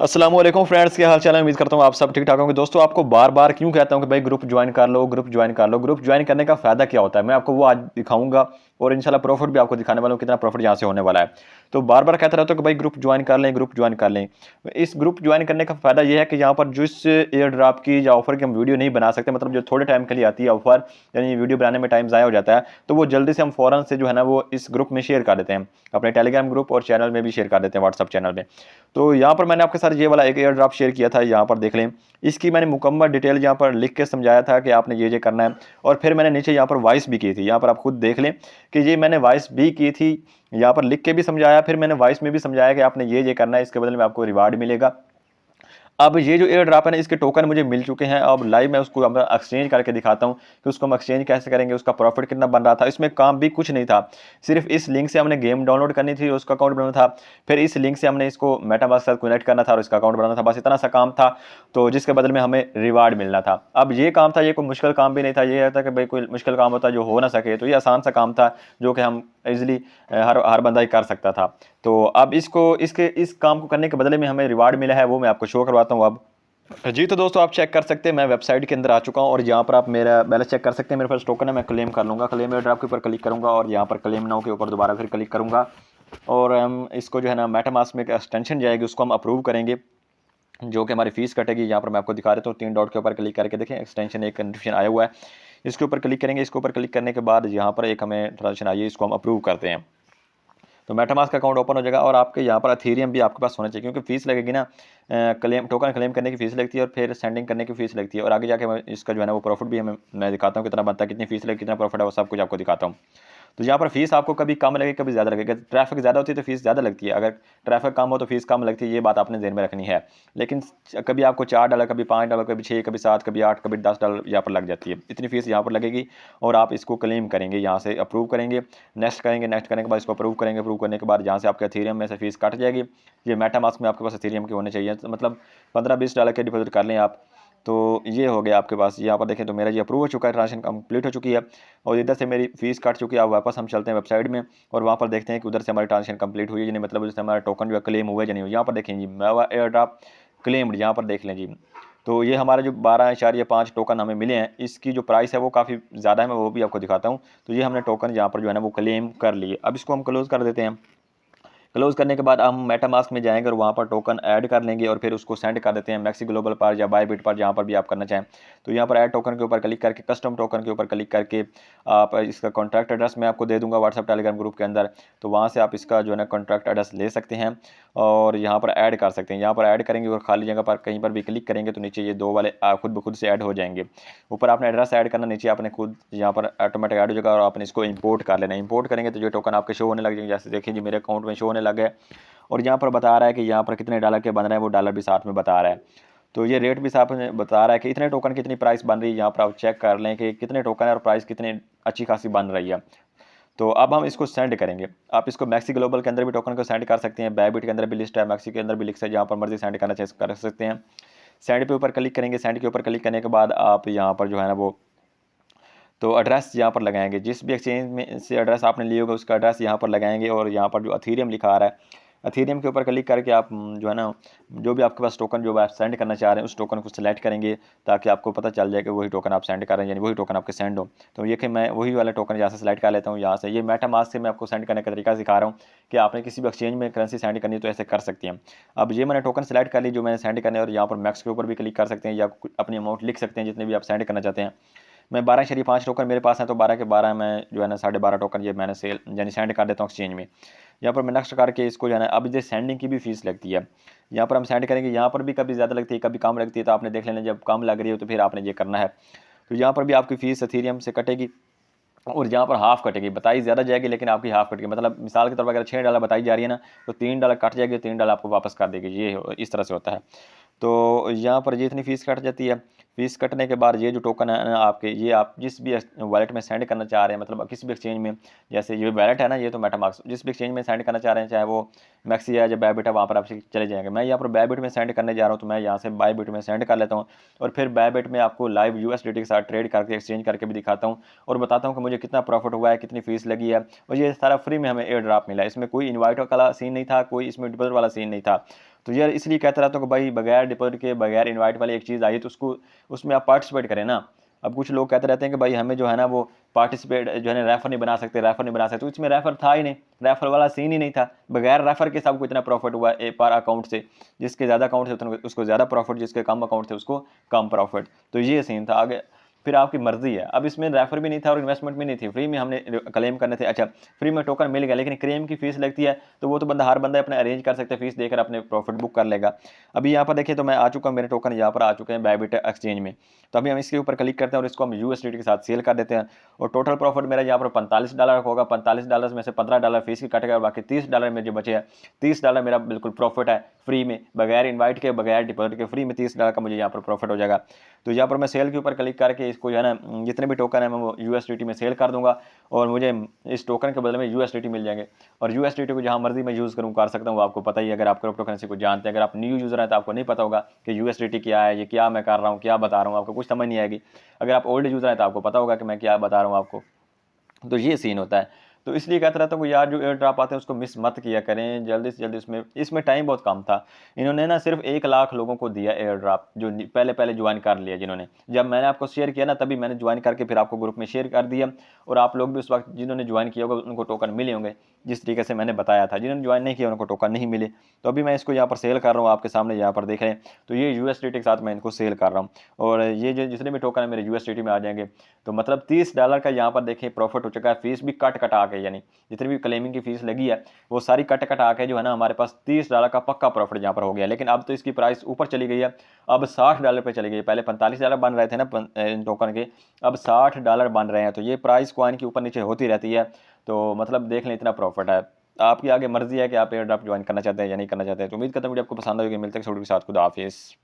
अस्सलाम वालेकुम फ्रेंड्स, क्या हाल चाल है। उम्मीद करता हूँ आप सब ठीक ठाक होंगे। दोस्तों, आपको बार बार क्यों कहता हूँ कि भाई ग्रुप ज्वाइन कर लो, ग्रुप ज्वाइन कर लो। ग्रुप ज्वाइन करने का फायदा क्या होता है, मैं आपको वो आज दिखाऊंगा और इंशाल्लाह प्रॉफिट भी आपको दिखाने वाला हूँ, कितना प्रॉफिट यहाँ से होने वाला है। तो बार बार कहता रहता हूँ कि भाई ग्रुप ज्वाइन कर लें, ग्रुप ज्वाइन कर लें। इस ग्रुप ज्वाइन करने का फायदा ये है कि यहाँ पर जिस एयर ड्रॉप की या ऑफर की हम वीडियो नहीं बना सकते, मतलब जो थोड़े टाइम के लिए आती है ऑफर, यानी वीडियो बनाने में टाइम ज़ाया हो जाता है, तो वो जल्दी से हम फौरन से जो है ना वो इस ग्रुप में शेयर कर देते हैं, अपने टेलीग्राम ग्रुप और चैनल में भी शेयर कर देते हैं, व्हाट्सअप चैनल में। तो यहाँ पर मैंने आपके साथ ये वाला एक एयर ड्रॉप शेयर किया था, यहाँ पर देख लें। इसकी मैंने मुकम्मल डिटेल यहाँ पर लिख के समझाया था कि आपने ये करना है। और फिर मैंने नीचे यहाँ पर वॉइस भी की थी, यहाँ पर आप खुद देख लें कि ये मैंने वॉइस भी की थी, यहाँ पर लिख के भी समझाया, फिर मैंने वॉइस में भी समझाया कि आपने ये करना है, इसके बदले में आपको रिवार्ड मिलेगा। अब ये जो एयर ड्रॉप है ना, इसके टोकन मुझे मिल चुके हैं। अब लाइव मैं उसको अब एक्सचेंज करके दिखाता हूँ कि उसको हम एक्सचेंज कैसे करेंगे, उसका प्रॉफिट कितना बन रहा था। इसमें काम भी कुछ नहीं था, सिर्फ इस लिंक से हमने गेम डाउनलोड करनी थी, उसका अकाउंट बनाना था, फिर इस लिंक से हमने इसको मेटामास्क के साथ कनेक्ट करना था और इसका अकाउंट बनाना था, बस इतना सा काम था। तो जिसके बदले में हमें रिवार्ड मिलना था। अब ये काम था, ये कोई मुश्किल काम भी नहीं था। ये था कि भाई कोई मुश्किल काम होता जो हो ना सके, तो ये आसान सा काम था जो कि हम इजिली हर हर बंदा ही कर सकता था। तो अब इस काम को करने के बदले में हमें रिवार्ड मिला है, वो मैं आपको शो करवाता हूँ अब। जी, तो दोस्तों आप चेक कर सकते हैं, मैं वेबसाइट के अंदर आ चुका हूँ और यहाँ पर आप मेरा बैलेंस चेक कर सकते हैं। मेरे पास टोकन है, मैं क्लेम कर लूँगा। क्लेम एयर ड्रॉप के ऊपर क्लिक करूँगा और यहाँ पर क्लेम नाउ के ऊपर दोबारा फिर क्लिक करूँगा और हम इसको जो है ना मेटामास्क में एक एक्सटेंशन जाएगी, उसको हम अप्रूव करेंगे, जो कि हमारी फीस कटेगी। यहाँ पर मैं आपको दिखा देता हूँ, 3 डॉट के ऊपर क्लिक करके देखें, एक्सटेंशन एक नोटिफिकेशन आया हुआ है, इसके ऊपर क्लिक करेंगे। इसके ऊपर क्लिक करने के बाद यहाँ पर एक हमें ट्रांजेक्शन आई है, इसको हम अप्रूव करते हैं। तो मेटामास्क का अकाउंट ओपन हो जाएगा और आपके यहाँ पर एथेरियम भी आपके पास होना चाहिए, क्योंकि फीस लगेगी ना, क्लेम टोकन क्लेम करने की फीस लगती है और फिर सेंडिंग करने की फीस लगती है। और आगे जाके इसका जो है ना वो प्रॉफिट भी हमें मैं दिखाता हूँ, कितना बनता है, कितनी फीस लगेगी, कितना प्रॉफिट है, वो सब कुछ आपको दिखाता हूँ। तो यहाँ पर फीस आपको कभी कम लगेगी, कभी ज़्यादा लगेगी। ट्रैफिक ज़्यादा होती है तो फीस ज़्यादा लगती है, अगर ट्रैफिक कम हो तो फीस कम लगती है, ये बात आपने ध्यान में रखनी है। लेकिन कभी आपको $4, कभी $5, कभी 6, कभी 7, कभी 8, कभी $10 यहाँ पर लग जाती है, इतनी फीस यहाँ पर लगेगी। और आप इसको क्लेम करेंगे, यहाँ से अप्रूव करेंगे, नेक्स्ट करेंगे, नेक्स्ट करने के बाद इसको अप्रूव करेंगे। अप्रूव करने के बाद यहाँ से आपके एथेरियम में से फीस कट जाएगी। ये मेटामास्क में आपके पास एथेरियम के होने चाहिए, तो मतलब $15-20 के डिपॉजिट कर लें आप। तो ये हो गया आपके पास। यहाँ पर देखें तो मेरा ये अप्रूव हो चुका है, ट्रांजेक्शन कंप्लीट हो चुकी है और इधर से मेरी फीस कट चुकी है। अब वापस हम चलते हैं वेबसाइट में और वहाँ पर देखते हैं कि उधर से हमारी ट्रांजेक्शन कंप्लीट हुई है, यानी मतलब उधर से हमारा टोकन जो है क्लेम हुआ है या नहीं हुआ। यहाँ पर देखें जी, मेवा एयर ड्रॉप क्लेम्ड, यहाँ पर देख लें जी। तो ये हमारे जो 12.5 टोकन हमें मिले हैं, इसकी जो प्राइस है वो काफ़ी ज़्यादा है, मैं वो भी आपको दिखाता हूँ। तो ये हमने टोकन यहाँ पर जो है ना वो क्लेम कर लिए। अब इसको हम क्लोज़ कर देते हैं। क्लोज करने के बाद हम मेटामास्क में जाएंगे और वहाँ पर टोकन ऐड कर लेंगे और फिर उसको सेंड कर देते हैं मैक्सी ग्लोबल पर या बायबिट पर, जहाँ पर भी आप करना चाहें। तो यहाँ पर ऐड टोकन के ऊपर क्लिक करके, कस्टम टोकन के ऊपर क्लिक करके आप इसका कॉन्टैक्ट एड्रेस मैं आपको दे दूंगा व्हाट्सअप टेलीग्राम ग्रुप के अंदर, तो वहाँ से आप इसका जो है ना कॉन्टैक्ट एड्रेस ले सकते हैं और यहाँ पर ऐड कर सकते हैं। यहाँ पर ऐड करेंगे और खाली जगह पर कहीं पर भी क्लिक करेंगे तो नीचे ये 2 वाले खुद ब खुद से ऐड हो जाएंगे। ऊपर आपने एड्रेस ऐड करना, नीचे आपने खुद यहाँ पर ऑटोमेटिक ऐड हो जाएगा और आपने इसको इंपोर्ट कर लेना। इंपोर्ट करेंगे तो जो टोकन आपके शो होने लग जाएंगे, जैसे देखिए जी मेरे अकाउंट में शो होने लगे और यहाँ पर बता रहा है कि यहाँ पर कितने डॉलर के बन रहे हैं, वो डॉलर भी साथ में बता रहा है। तो ये रेट भी साथ में बता रहा है कि इतने टोकन कितनी प्राइस बन रही है। यहाँ पर आप चेक कर लें कि कितने टोकन है और प्राइस कितनी अच्छी खासी बन रही है। तो अब हम इसको सेंड करेंगे। आप इसको मैक्सी ग्लोबल के अंदर भी टोकन को सेंड कर सकते हैं, बायबिट के अंदर भी लिस्ट है, मैक्सी के अंदर भी लिस्ट है, जहाँ पर मर्जी सेंड करना चाहिए कर सकते हैं। सेंड पे ऊपर क्लिक करेंगे। सेंड के ऊपर क्लिक करने के बाद आप यहाँ पर जो है ना वो तो एड्रेस यहाँ पर लगाएंगे, जिस भी एक्सचेंज में से एड्रेस आपने लिए होगा उसका एड्रेस यहाँ पर लगाएंगे और यहाँ पर जो एथेरियम लिखा आ रहा है, एथेरियम के ऊपर क्लिक करके आप जो है ना जो भी आपके पास टोकन जो आप सेंड करना चाह रहे हैं उस टोकन को सिलेक्ट करेंगे, ताकि आपको पता चल जाए कि वही टोकन आप सेंड कर रहे हैं, यानी वही टोकन आपके सेंड हो। तो ये कि मैं वही वाला टोकन यहाँ से सिलेक्ट कर लेता हूँ। यहाँ से ये मेटामास्क से मैं आपको सेंड करने का तरीका सिखा रहा हूँ कि आपने किसी भी एक्सचेंज में करेंसी सेंड करनी है तो ऐसे कर सकती हैं। अब ये मैंने टोकन सेलेक्ट कर ली जो मैंने सेंड करने, और यहाँ पर मैक्स के ऊपर भी क्लिक कर सकते हैं या अपनी अमाउंट लिख सकते हैं जितने भी आप सेंड करना चाहते हैं। मैं 12.5 टोकन मेरे पास हैं, तो 12 के 12 मैं जो है ना 12.5 टोकन ये मैंने सेल यानी सेंड कर देता हूँ एक्सचेंज में। यहाँ पर मैं नेक्स्ट करके इसको जो है ना, अब ये सेंडिंग की भी फीस लगती है, यहाँ पर हम सेंड करेंगे। यहाँ पर भी कभी ज़्यादा लगती है कभी कम लगती है, तो आपने देख लेना, जब कम लग रही हो तो फिर आपने ये करना है। तो यहाँ पर भी आपकी फ़ीस एथेरियम से कटेगी और यहाँ पर हाफ कटेगी, बताई ज़्यादा जाएगी लेकिन आपकी हाफ कटेगी। मतलब मिसाल के तौर पर अगर $6 बताई जा रही है ना, तो $3 कट जाएगी, $3 आपको वापस कर देगी। ये इस तरह से होता है। तो यहाँ पर ये इतनी फ़ीस कट जाती है। फ़ीस कटने के बाद ये जो टोकन है ना आपके, ये आप जिस भी वॉलेट में सेंड करना चाह रहे हैं, मतलब किसी भी एक्सचेंज में, जैसे ये वॉलेट है ना, ये तो मेटामास्क, जिस भी एक्सचेंज में सेंड करना चाह रहे हैं, चाहे वो मैक्सी है या बायबिट है, वहाँ पर आप चले जाएंगे। मैं यहाँ पर बायबिट में सेंड करने जा रहा हूँ, तो मैं यहाँ से बायबिट में सेंड कर लेता हूँ और फिर बायबिट में आपको लाइव USDT के साथ ट्रेड करके एक्सचेंज करके भी दिखाता हूँ और बताता हूँ कि मुझे कितना प्रॉफिट हुआ है, कितनी फीस लगी है। और ये सारा फ्री में हमें एयर ड्रॉप मिला है, इसमें कोई इन्वाइट वाला सीन नहीं था, कोई इसमें डिपॉजिट वाला सीन नहीं था। तो यार इसलिए कहता रहता हूँ कि भाई बगैर डिपॉजिट के बगैर इनवाइट वाली एक चीज़ आई तो उसको उसमें आप पार्टिसिपेट करें ना। अब कुछ लोग कहते रहते हैं कि भाई हमें जो है ना वो पार्टिसिपेट जो है ना रेफर नहीं बना सकते, रेफर नहीं बना सकते, तो इसमें रेफर था ही नहीं, रेफर वाला सीन ही नहीं था। बगैर रेफर के सबको इतना प्रॉफिट हुआ पर अकाउंट से, जिसके ज़्यादा अकाउंट थे उतना उसको ज़्यादा प्रॉफिट, जिसके कम अकाउंट थे उसको कम प्रॉफिट। तो ये सीन था। आगे फिर आपकी मर्जी है। अब इसमें रेफर भी नहीं था और इन्वेस्टमेंट भी नहीं थी, फ्री में हमने क्लेम करने थे। अच्छा फ्री में टोकन मिल गया, लेकिन क्लेम की फीस लगती है, तो वो तो बंदा हर बंदा अपने अरेंज कर सकते हैं, फीस देकर अपने प्रॉफिट बुक कर लेगा। अभी यहाँ पर देखिए तो मैं आ चुका हूँ, मेरे टोकन यहाँ पर आ चुके हैं बायबिट एक्सचेंज में। तो अभी हम इसके ऊपर क्लिक करते हैं और इसको हम यूएसडीटी के साथ सेल कर देते हैं। और टोटल प्रॉफिट मेरा यहाँ पर $45 होगा। $45 में से $15 फीस की कटेगा और बाकी $30 में जो बचे हैं, $30 मेरा बिल्कुल प्रॉफिट है फ्री में, बगैर इन्वाइट के बगैर डिपॉजिट के फ्री में $30 का मुझे यहाँ पर प्रॉफिट हो जाएगा। तो यहाँ पर मैं सेल के ऊपर क्लिक करके इसको जो है ना जितने भी टोकन है मैं वो यूएसडीटी में सेल कर दूंगा और मुझे इस टोकन के बदले में यूएसडीटी मिल जाएंगे। और यूएसडीटी को जहाँ मर्जी मैं यूज़ करूँ कर सकता हूँ, आपको पता ही है। अगर आप क्रिप्टो करेंसी को जानते हैं, अगर आप न्यू यूज़र हैं तो आपको नहीं पता होगा कि यूएसडीटी क्या है, ये क्या मैं कर रहा हूँ, क्या बता रहा हूँ, आपको कुछ समझ नहीं आएगी। अगर आप ओल्ड यूज़र हैं तो आपको पता होगा कि मैं क्या बता रहा हूँ आपको। तो ये सीन होता है। तो इसलिए कहता रहता हूँ कि यार जो एयर ड्रॉप आते हैं उसको मिस मत किया करें, जल्दी से जल्दी इसमें इसमें टाइम बहुत कम था। इन्होंने ना सिर्फ 1 लाख लोगों को दिया एयर ड्रॉप, जो पहले पहले ज्वाइन कर लिया जिन्होंने। जब मैंने आपको शेयर किया ना तभी मैंने ज्वाइन करके फिर आपको ग्रुप में शेयर कर दिया, और आप लोग भी उस वक्त जिन्होंने ज्वाइन किया होगा उनको टोकन मिले होंगे जिस तरीके से मैंने बताया था। जिन्होंने ज्वाइन नहीं किया उनको टोकन नहीं मिले। तो अभी मैं इसको यहाँ पर सेल कर रहा हूँ, आपके सामने यहाँ पर देख रहे हैं। तो ये यूएसडीटी के साथ मैं इनको सेल कर रहा हूँ, और ये जो जितने भी टोकन है मेरे यूएसडीटी में आ जाएंगे। तो मतलब $30 का यहाँ पर देखिए प्रॉफिट हो चुका है, फीस भी कट कटा के, यानी जितनी भी क्लेमिंग की फीस लगी है वो सारी कट कटा के जो है ना हमारे पास $30 का पक्का प्रॉफिट यहाँ पर हो गया। लेकिन अब तो इसकी प्राइस ऊपर चली गई है, अब $60 पे चली गई। पहले $45 बन रहे थे ना इन टोकन के, अब $60 बन रहे हैं। तो ये प्राइस कॉइन की ऊपर नीचे होती रहती है। तो मतलब देख लें इतना प्रॉफिट है। आपकी आगे मर्जी है कि आप एयर ड्रॉप ज्वाइन करना चाहते हैं या नहीं करना चाहते हैं। तो उम्मीद करता हूँ वीडियो आपको पसंद आएगी। मिलते हैं छोटे के साथ। खुदा हाफिज़।